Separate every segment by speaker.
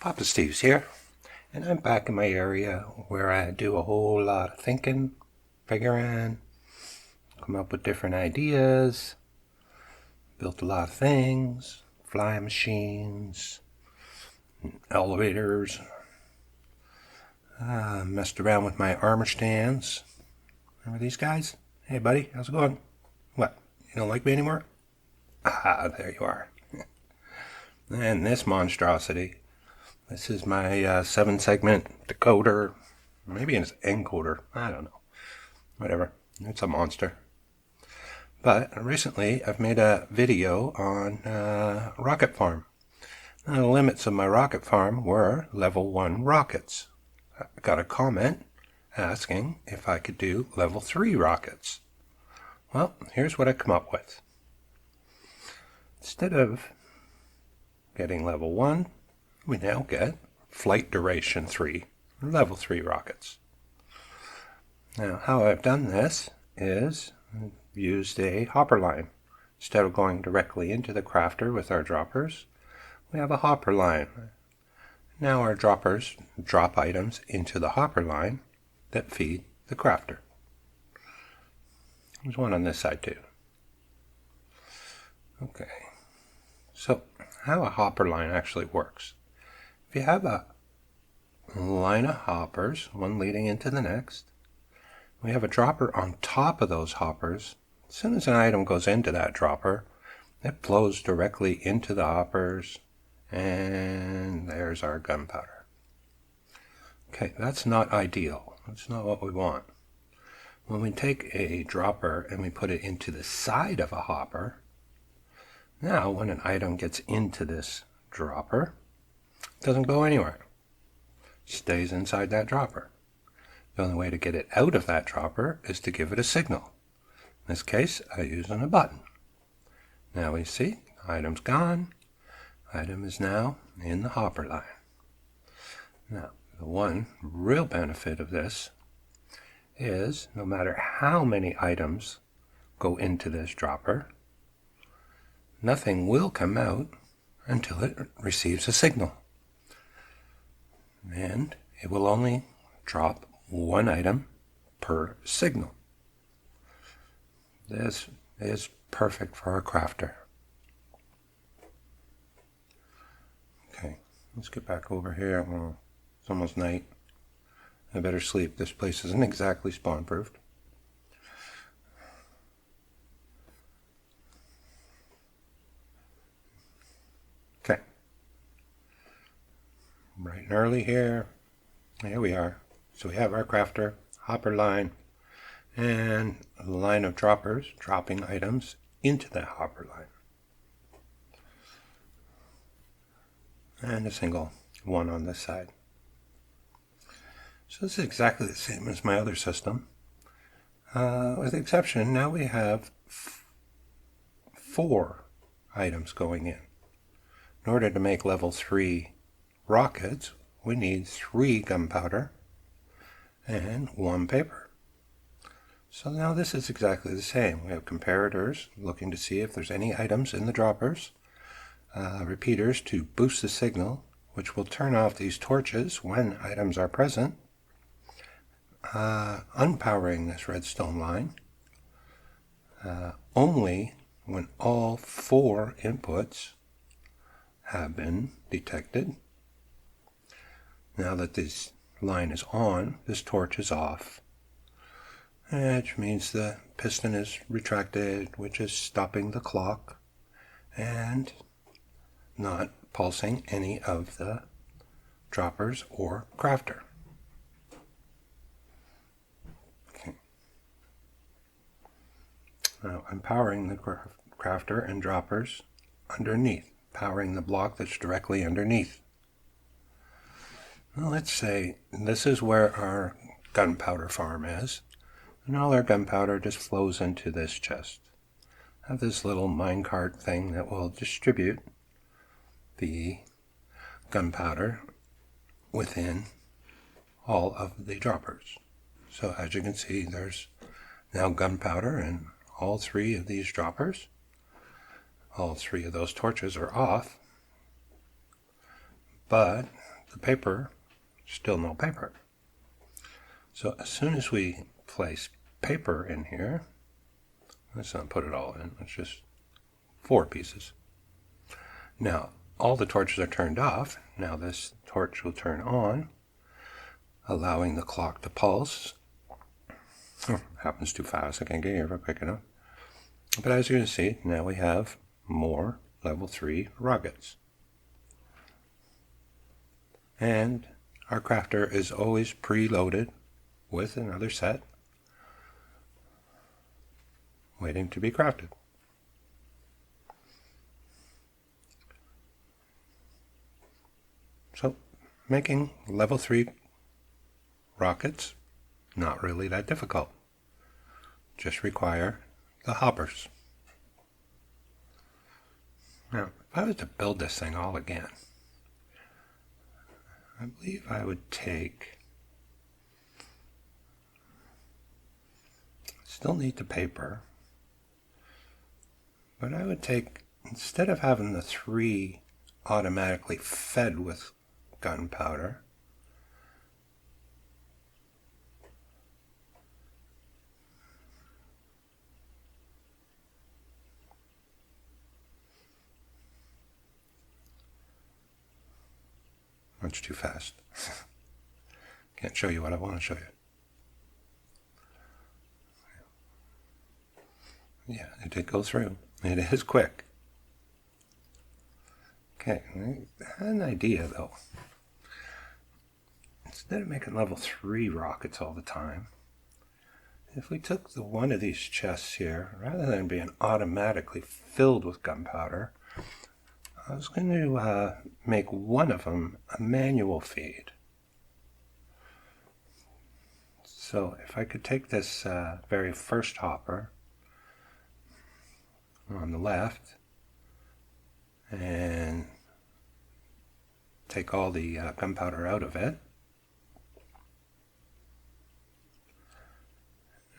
Speaker 1: Poppasteves here, and I'm back in my area where I do a whole lot of thinking, figuring, come up with different ideas, built a lot of things, flying machines, elevators, messed around with my armor stands. Remember these guys? Hey buddy, how's it going? What, you don't like me anymore? Ah, there you are. And this monstrosity. This is my 7-segment decoder. Maybe it's encoder. I don't know. Whatever. It's a monster. But recently I've made a video on rocket farm. Now, the limits of my rocket farm were level 1 rockets. I got a comment asking if I could do level 3 rockets. Well, here's what I come up with. Instead of getting level 1, we now get flight duration 3, level 3 rockets. Now, how I've done this is I've used a hopper line. Instead of going directly into the crafter with our droppers, we have a hopper line. Now our droppers drop items into the hopper line that feed the crafter. There's one on this side too. Okay, so how a hopper line actually works. If you have a line of hoppers, one leading into the next, we have a dropper on top of those hoppers. As soon as an item goes into that dropper, it flows directly into the hoppers, and there's our gunpowder. Okay, that's not ideal. That's not what we want. When we take a dropper and we put it into the side of a hopper, now when an item gets into this dropper, it doesn't go anywhere. It stays inside that dropper. The only way to get it out of that dropper is to give it a signal. In this case, I use a button. Now we see, item's gone. Item is now in the hopper line. Now, the one real benefit of this is no matter how many items go into this dropper, nothing will come out until it receives a signal. And it will only drop one item per signal. This is perfect for our crafter. Okay, let's get back over here. Well, it's almost night. I better sleep. This place isn't exactly spawn-proofed. Okay. Bright and early here. Here we are. So we have our crafter, hopper line, and a line of droppers dropping items into that hopper line. And a single one on this side. So this is exactly the same as my other system. With the exception, now we have 4 items going in. In order to make level 3 rockets, we need 3 gunpowder and 1 paper. So now this is exactly the same. We have comparators looking to see if there's any items in the droppers, repeaters to boost the signal, which will turn off these torches when items are present, unpowering this redstone line only when all 4 inputs have been detected. Now that this line is on, this torch is off, which means the piston is retracted, which is stopping the clock and not pulsing any of the droppers or crafter. Okay. Now I'm powering the crafter and droppers underneath, powering the block that's directly underneath. Well, let's say this is where our gunpowder farm is, and all our gunpowder just flows into this chest. I have this little minecart thing that will distribute the gunpowder within all of the droppers. So as you can see, there's now gunpowder in all 3 of these droppers. All 3 of those torches are off, but the paper, still no paper. So as soon as we place paper in here, let's not put it all in, it's just 4 pieces. Now, all the torches are turned off. Now this torch will turn on, allowing the clock to pulse. Happens too fast, I can't get here quick enough. But as you can see, now we have more level 3 rockets. And our crafter is always preloaded with another set waiting to be crafted. So, making level 3 rockets, not really that difficult. Just require the hoppers. Now, if I was to build this thing all again, I believe I would take, still need the paper, but I would take, instead of having the 3 automatically fed with gunpowder, much too fast. Can't show you what I want to show you. Yeah, it did go through. It is quick. Okay, I had an idea though. Instead of making level 3 rockets all the time, if we took the one of these chests here, rather than being automatically filled with gunpowder, I was going to make one of them a manual feed. So if I could take this very first hopper on the left and take all the gunpowder out of it,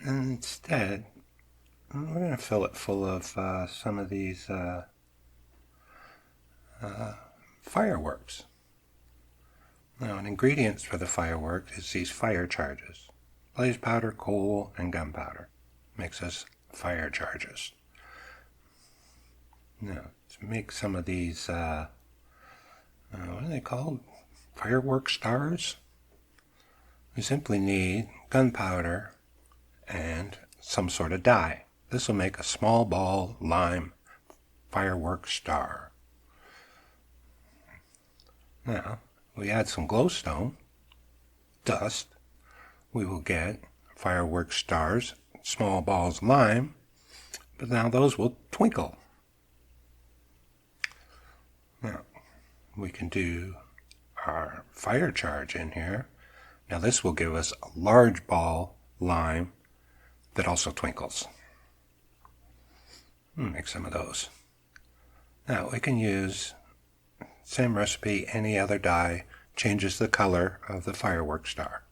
Speaker 1: and instead we're going to fill it full of some of these fireworks. Now, an ingredient for the firework is these fire charges. Blaze powder, coal, and gunpowder makes us fire charges. Now, to make some of these, what are they called? Firework stars? We simply need gunpowder and some sort of dye. This will make a small ball lime firework star. Now, we add some glowstone dust, we will get firework stars, small balls lime, but now those will twinkle. Now, we can do our fire charge in here. Now this will give us a large ball lime that also twinkles. Make some of those. Now we can use same recipe, any other dye changes the color of the firework star.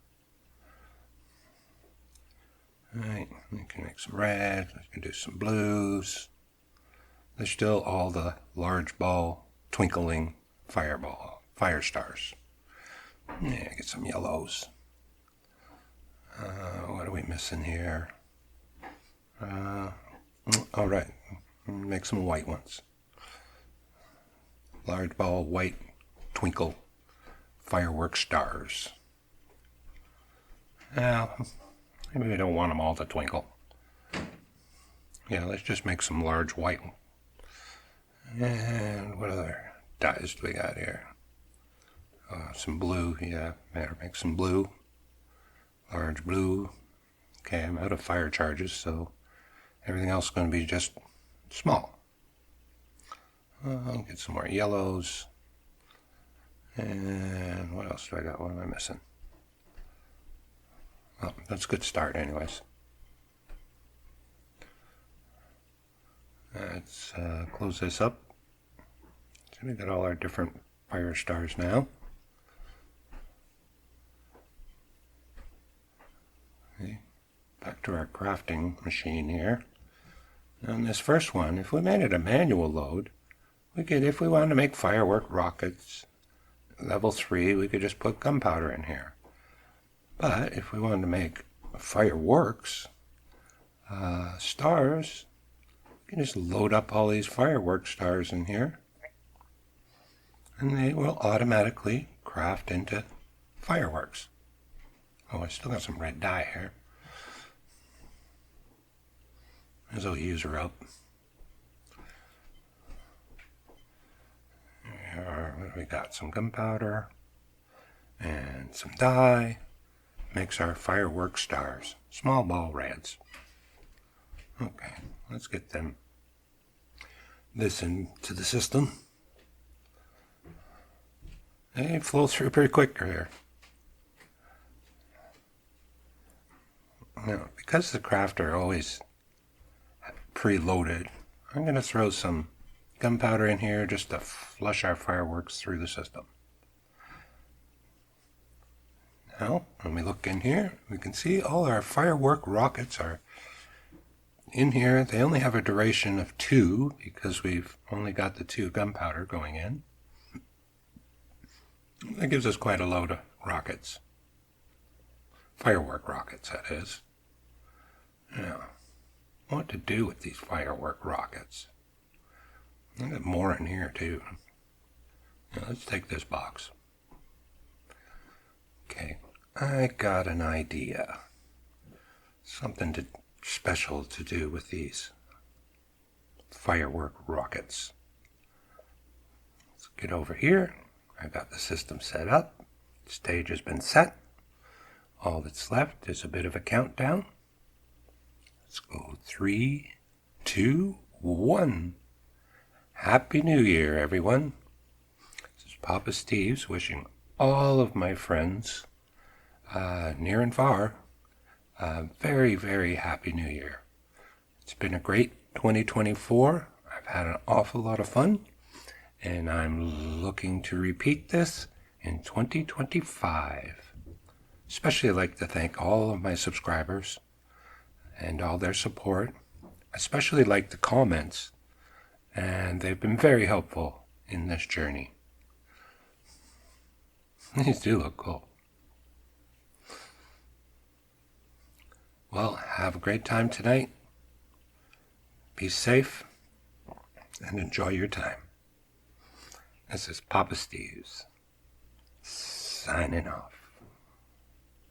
Speaker 1: Alright, we can make some red, we can do some blues. There's still all the large ball twinkling fire stars. Yeah, get some yellows. What are we missing here? Alright, make some white ones. Large ball, white, twinkle, firework stars. Now, maybe we don't want them all to twinkle. Yeah, let's just make some large white. And what other dyes do we got here? Some blue, yeah, better make some blue. Large blue. Okay, I'm out of fire charges, so everything else is going to be just small. I'll get some more yellows. And what else do I got? What am I missing? Well, that's a good start anyways. Let's close this up. So we got all our different fire stars now. Okay. Back to our crafting machine here. Now on this first one, if we made it a manual load, we could, if we wanted to make firework rockets, level 3, we could just put gunpowder in here. But if we wanted to make fireworks, stars, we can just load up all these firework stars in here, and they will automatically craft into fireworks. Oh, I still got some red dye here. This will use her up. Here, we got some gunpowder and some dye. Makes our firework stars. Small ball reds. Okay, let's get this into the system. They flow through pretty quick here. Now, because the crafter always preloaded, I'm going to throw some gunpowder in here just to flush our fireworks through the system. Now, when we look in here, we can see all our firework rockets are in here. They only have a duration of 2 because we've only got the 2 gunpowder going in. That gives us quite a load of rockets. Firework rockets, that is. Now, what to do with these firework rockets? I got more in here too. Now, let's take this box. Okay, I got an idea. Something special to do with these firework rockets. Let's get over here. I got the system set up. The stage has been set. All that's left is a bit of a countdown. Let's go 3, 2, 1. Happy New Year, everyone. This is Poppasteves wishing all of my friends, near and far, very, very happy New Year. It's been a great 2024. I've had an awful lot of fun, and I'm looking to repeat this in 2025. Especially I'd like to thank all of my subscribers and all their support. Especially like the comments, and they've been very helpful in this journey. These do look cool. Well, have a great time tonight. Be safe and enjoy your time. This is Poppasteves signing off.